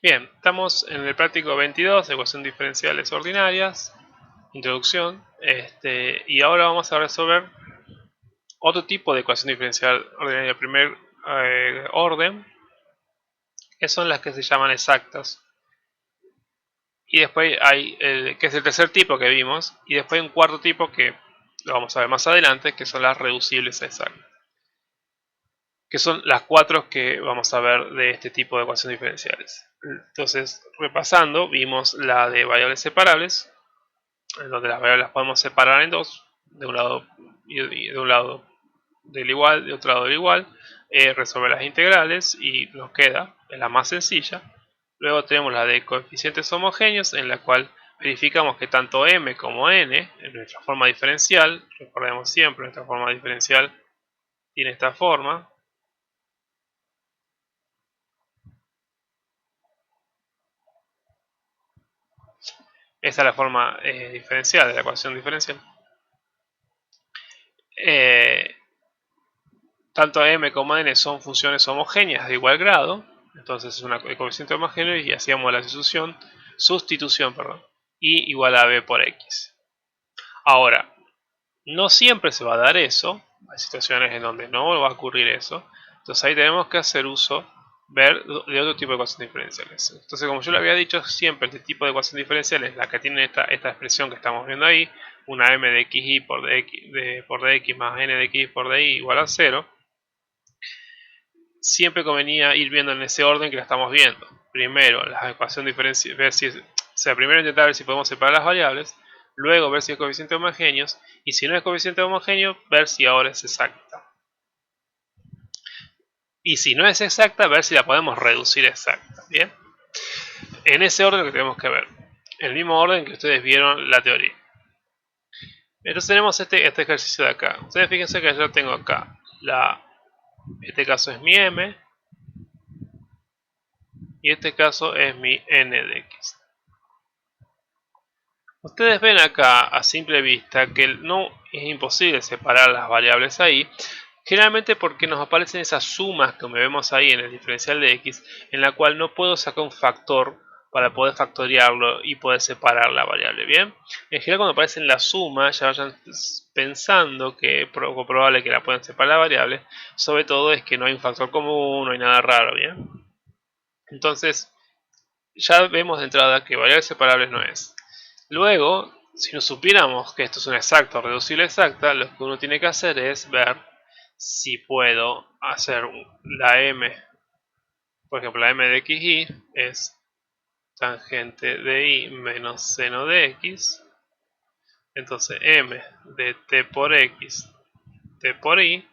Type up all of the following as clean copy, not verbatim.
Bien, estamos en el práctico 22 de ecuaciones diferenciales ordinarias, introducción, y ahora vamos a resolver otro tipo de ecuación diferencial ordinaria de primer orden, que son las que se llaman exactas. Y después hay, que es el tercer tipo que vimos, y después hay un cuarto tipo que lo vamos a ver más adelante, que son las reducibles a exactas, que son las cuatro que vamos a ver de este tipo de ecuaciones diferenciales. Entonces, repasando, vimos la de variables separables, en donde las variables las podemos separar en dos, de un lado y de un lado del igual, de otro lado del igual, resolver las integrales y nos queda, es la más sencilla. Luego tenemos la de coeficientes homogéneos, en la cual verificamos que tanto m como n, en nuestra forma diferencial, recordemos siempre, nuestra forma diferencial tiene esta forma. Esta es la forma diferencial de la ecuación diferencial. Tanto m como n son funciones homogéneas de igual grado, entonces es un coeficiente homogéneo y hacíamos la sustitución, y igual a b por x. Ahora, no siempre se va a dar eso, hay situaciones en donde no va a ocurrir eso, entonces ahí tenemos que hacer uso, ver de otro tipo de ecuaciones diferenciales. Entonces, como yo le había dicho, siempre este tipo de ecuación diferencial es la que tiene esta expresión que estamos viendo ahí, una m de xy por dx más n de x por dy igual a 0. Siempre convenía ir viendo en ese orden que la estamos viendo. Primero la ecuación diferencial, primero intentar ver si podemos separar las variables, luego ver si es coeficiente homogéneo, y si no es coeficiente homogéneo, ver si ahora es exacta. Y si no es exacta, ver si la podemos reducir a exacta. ¿Bien? En ese orden que tenemos que ver. En el mismo orden que ustedes vieron la teoría. Entonces tenemos este ejercicio de acá. Ustedes fíjense que yo tengo acá este caso es mi m, y este caso es mi n de x. Ustedes ven acá a simple vista que no es imposible separar las variables ahí, generalmente porque nos aparecen esas sumas que vemos ahí en el diferencial de x, en la cual no puedo sacar un factor para poder factoriarlo y poder separar la variable. Bien, en general cuando aparecen las sumas ya vayan pensando que es poco probable que la puedan separar la variable, sobre todo es que no hay un factor común, no hay nada raro. Bien, entonces ya vemos de entrada que variables separables no es. Luego, si no supiéramos que esto es una exacta o reducible exacta, lo que uno tiene que hacer es ver si puedo hacer la m, por ejemplo la m de xy es tangente de y menos seno de x, entonces m de t por x, t por y,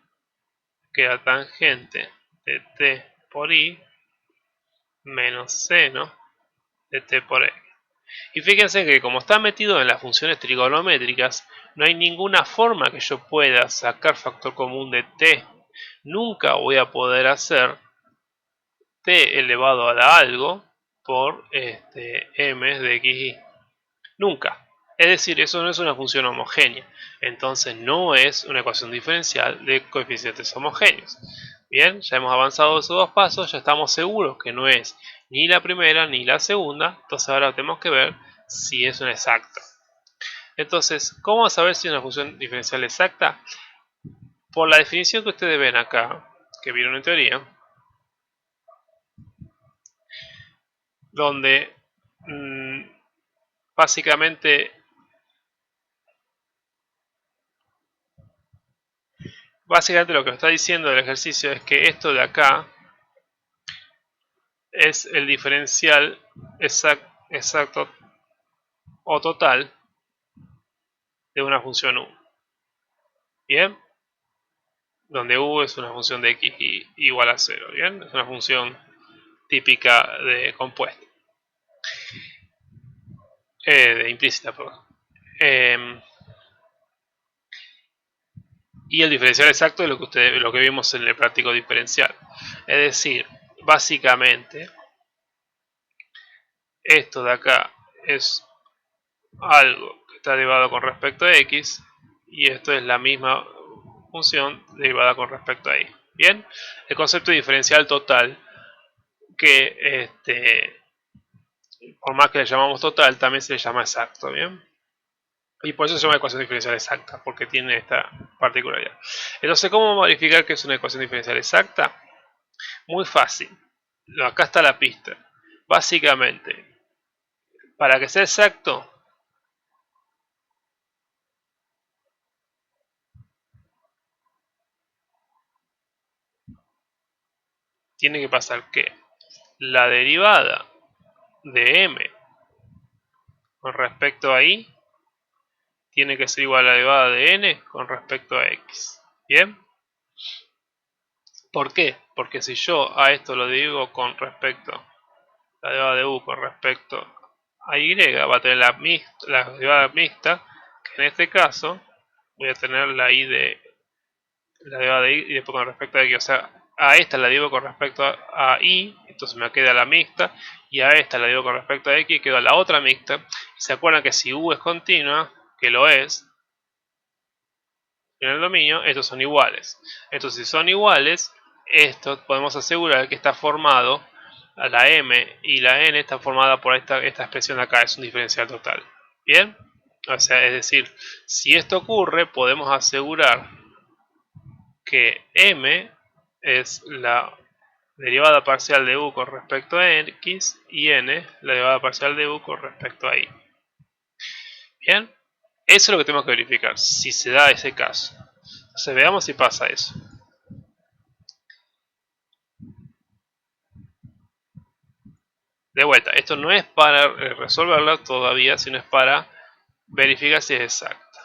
queda tangente de t por y menos seno de t por x. Y fíjense que como está metido en las funciones trigonométricas, no hay ninguna forma que yo pueda sacar factor común de t. Nunca voy a poder hacer t elevado a la algo por m de xy. Nunca. Es decir, eso no es una función homogénea. Entonces no es una ecuación diferencial de coeficientes homogéneos. Bien, ya hemos avanzado esos dos pasos, ya estamos seguros que no es ni la primera ni la segunda. Entonces ahora tenemos que ver si es una exacta. Entonces, ¿cómo saber si es una función diferencial exacta? Por la definición que ustedes ven acá, que vieron en teoría, donde básicamente lo que está diciendo el ejercicio es que esto de acá es el diferencial exacto o total de una función u. Bien, donde u es una función de x igual a 0. Bien, es una función típica de compuesto, de implícita, perdón. Y el diferencial exacto es lo que vimos en el práctico diferencial. Es decir, básicamente esto de acá es algo que está derivado con respecto a x, y esto es la misma función derivada con respecto a y. Bien, el concepto de diferencial total, que por más que le llamamos total, también se le llama exacto, ¿bien? Y por eso se llama ecuación diferencial exacta, porque tiene esta particularidad. Entonces, ¿cómo verificar que es una ecuación diferencial exacta? Muy fácil. Acá está la pista. Básicamente, para que sea exacto, tiene que pasar que la derivada de m con respecto a y tiene que ser igual a la derivada de n con respecto a x. ¿Bien? ¿Por qué? Porque si yo a esto lo divido con respecto a la derivada de u con respecto a y, va a tener la derivada mixta, que en este caso voy a tener la derivada de y y después con respecto a x. O sea, a esta la divido con respecto a y, entonces me queda la mixta, y a esta la divido con respecto a x y queda la otra mixta. ¿Se acuerdan que si u es continua, que lo es, en el dominio, estos son iguales? Entonces, si son iguales, esto podemos asegurar que está formado, a la m y la n está formada por esta expresión de acá, es un diferencial total. ¿Bien? O sea, es decir, si esto ocurre, podemos asegurar que m es la derivada parcial de u con respecto a x y n la derivada parcial de u con respecto a y. Bien, eso es lo que tenemos que verificar, si se da ese caso. Entonces veamos si pasa eso. De vuelta, esto no es para resolverla todavía, sino es para verificar si es exacta.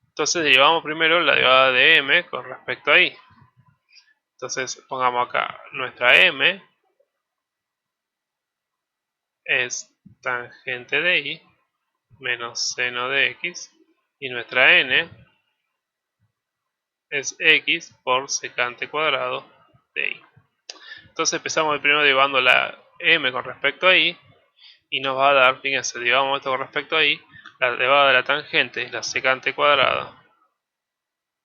Entonces derivamos primero la derivada de m con respecto a y. Entonces pongamos acá nuestra m es tangente de y menos seno de x, y nuestra n es x por secante cuadrado de y. Entonces empezamos primero derivando la m con respecto a y nos va a dar, fíjense, derivamos esto con respecto a y, la derivada de la tangente es la secante cuadrada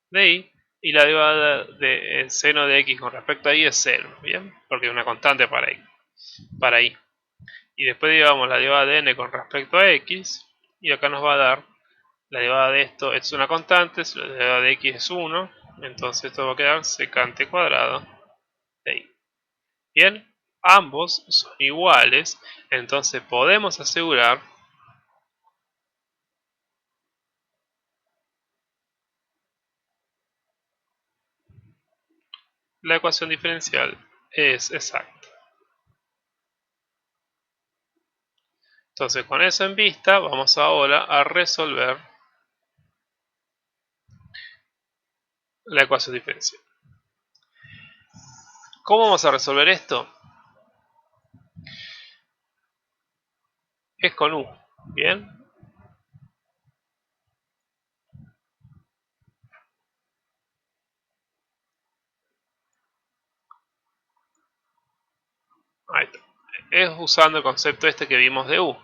de y la derivada del seno de x con respecto a y es 0, ¿bien? Porque es una constante para y. Y después derivamos la derivada de n con respecto a x, y acá nos va a dar la derivada de esto es una constante, la derivada de x es 1, entonces esto va a quedar secante cuadrado de y. Bien, ambos son iguales, entonces podemos asegurar la ecuación diferencial es exacta. Entonces con eso en vista, vamos ahora a resolver la ecuación diferencial. ¿Cómo vamos a resolver esto? Es con u, ¿bien? Ahí está. Es usando el concepto este que vimos de u.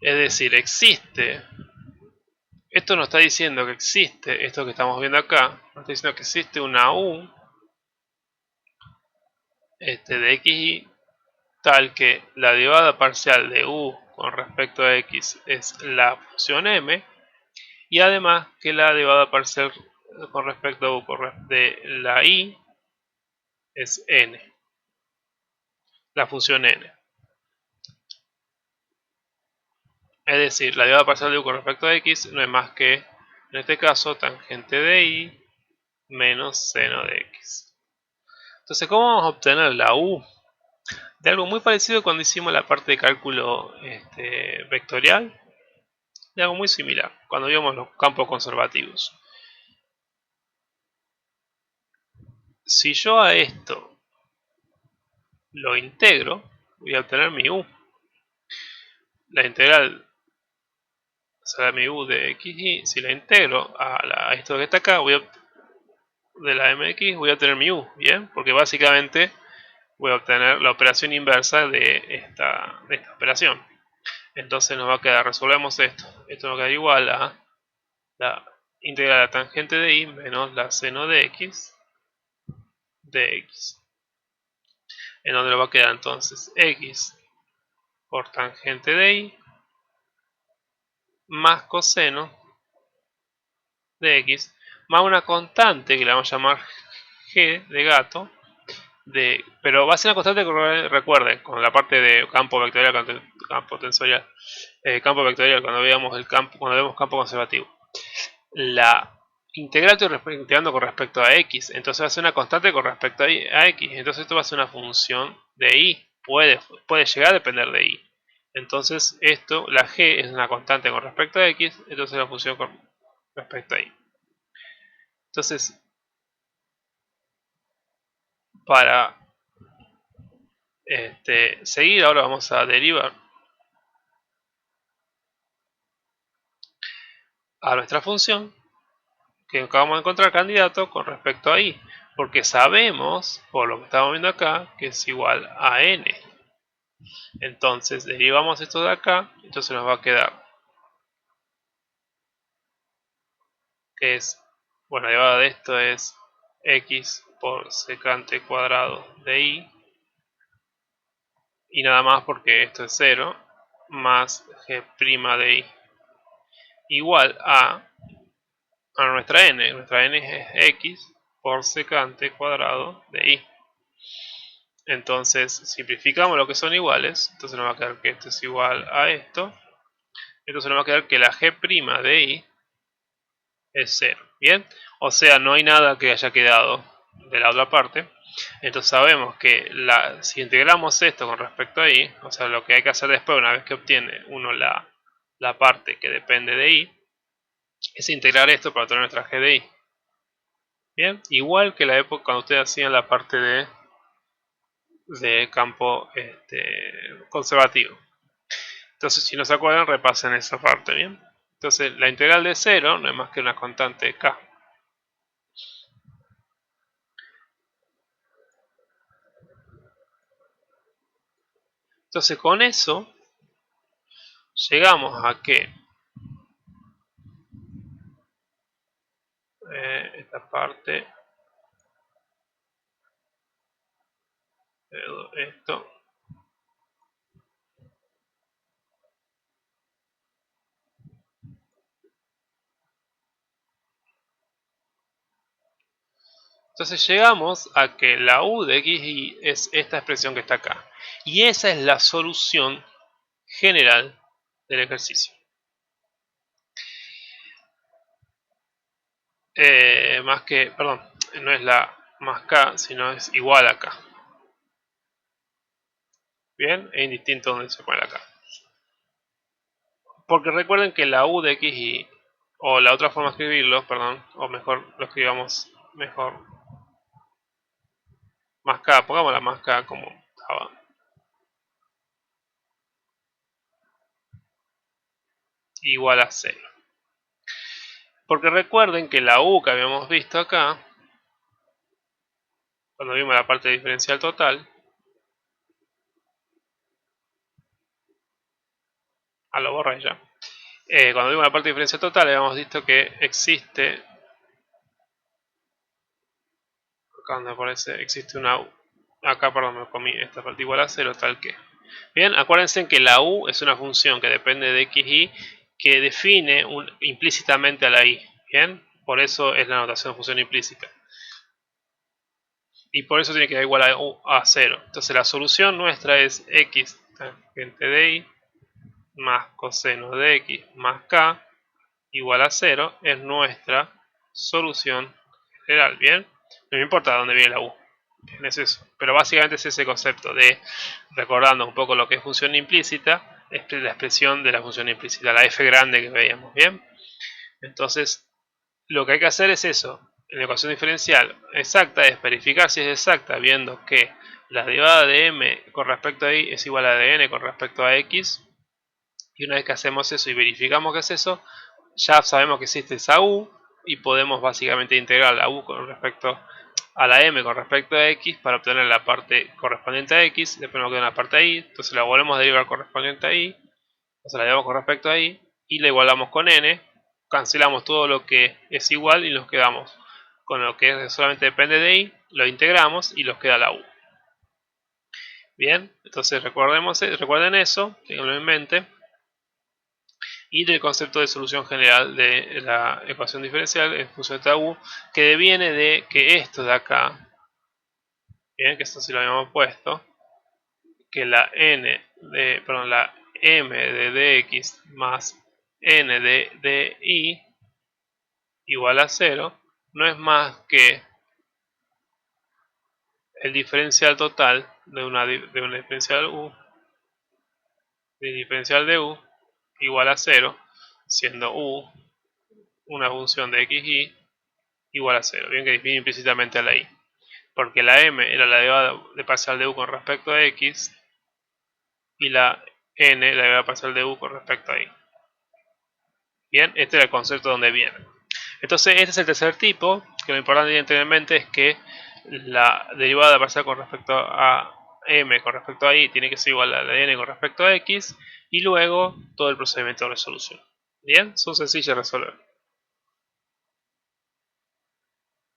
Es decir, existe, esto nos está diciendo que existe, esto que estamos viendo acá, nos está diciendo que existe una u de xy tal que la derivada parcial de u con respecto a x es la función m, y además que la derivada parcial con respecto a u de la y es n, la función n. Es decir, la derivada parcial de u con respecto a x no es más que, en este caso, tangente de y menos seno de x. Entonces, ¿cómo vamos a obtener la u? De algo muy parecido a cuando hicimos la parte de cálculo vectorial, de algo muy similar, cuando vimos los campos conservativos. Si yo a esto lo integro, voy a obtener mi u. La integral será mi u de xy. Si la integro a esto que está acá, de la mx, voy a obtener mi u, ¿bien? Porque básicamente voy a obtener la operación inversa de esta operación. Entonces nos va a quedar, resolvemos esto. Esto nos va a quedar igual a la integral de la tangente de y menos la seno de x de x. En donde nos va a quedar entonces x por tangente de y más coseno de x más una constante que le vamos a llamar g de gato, pero va a ser una constante que recuerden con la parte de campo vectorial, campo tensorial, campo vectorial cuando veamos el campo, cuando vemos campo conservativo. La integral estoy integrando con respecto a x, entonces va a ser una constante con respecto a x, entonces esto va a ser una función de y, puede llegar a depender de y. Entonces esto, la g es una constante con respecto a x, entonces la función con respecto a y. Entonces, para seguir, ahora vamos a derivar a nuestra función que acabamos de encontrar candidato con respecto a y, porque sabemos, por lo que estamos viendo acá, que es igual a n. Entonces derivamos esto de acá, entonces nos va a quedar que es, bueno, la derivada de esto es x por secante cuadrado de y nada más porque esto es 0 más g' de y igual a nuestra n. Nuestra n es x por secante cuadrado de y. Entonces simplificamos lo que son iguales, entonces nos va a quedar que esto es igual a esto, entonces nos va a quedar que la g' de y es 0, ¿bien? O sea, no hay nada que haya quedado de la otra parte, entonces sabemos que si integramos esto con respecto a y, o sea, lo que hay que hacer después una vez que obtiene uno la parte que depende de y, es integrar esto para obtener nuestra g de y. Bien, igual que la época cuando ustedes hacían la parte de campo conservativo. Entonces, si no se acuerdan, repasen esa parte, ¿bien? Entonces, la integral de 0 no es más que una constante k. Entonces, con eso, llegamos a que esta parte, esto, entonces llegamos a que la u de x es esta expresión que está acá. Y esa es la solución general del ejercicio. Más que, perdón, no es la más k, sino es igual a k. Bien, es indistinto donde se pone la k. Porque recuerden que la u de x o la otra forma de escribirlo, perdón, o mejor lo escribamos mejor, más k, pongamos la más k como estaba, igual a 0. Porque recuerden que la u que habíamos visto acá, cuando vimos la parte diferencial total, lo borré ya. Cuando vimos la parte diferencial total, habíamos visto que existe, acá donde aparece, existe una u. Acá, perdón, me comí esta parte igual a 0, tal que. Bien, acuérdense que la u es una función que depende de x y que define implícitamente a la y. Bien, por eso es la notación de función implícita. Y por eso tiene que dar igual a 0. Entonces la solución nuestra es x tangente de y más coseno de x más k igual a 0. Es nuestra solución general. Bien, no me importa dónde viene la u. Bien, es eso. Pero básicamente es ese concepto de, recordando un poco lo que es función implícita, es la expresión de la función implícita, la f grande que veíamos. Bien, entonces lo que hay que hacer es eso. En la ecuación diferencial exacta es verificar si es exacta viendo que la derivada de m con respecto a y es igual a la de n con respecto a x. Y una vez que hacemos eso y verificamos que es eso, ya sabemos que existe esa u y podemos básicamente integrar la u con respecto a la m con respecto a x para obtener la parte correspondiente a x. Después nos queda una parte a y, entonces la volvemos a derivar correspondiente a y, entonces la derivamos con respecto a y y la igualamos con n. Cancelamos todo lo que es igual y nos quedamos con lo que solamente depende de y, lo integramos y nos queda la u. Bien, entonces recuerden eso, tenganlo en mente. Y del concepto de solución general de la ecuación diferencial en función de u, que deviene de que esto de acá, bien, que esto sí lo habíamos puesto, que la m de dx más n de dy igual a 0, no es más que el diferencial total de una diferencial de u igual a 0, siendo u una función de x y igual a 0, bien, que define implícitamente a la y, porque la m era la derivada de parcial de u con respecto a x y la n la derivada parcial de u con respecto a y. Bien, este es el concepto donde viene. Entonces este es el tercer tipo, que lo importante de tener en mente es que la derivada parcial con respecto a m con respecto a y tiene que ser igual a la de n con respecto a x, y luego todo el procedimiento de resolución. Bien, son sencillas de resolver.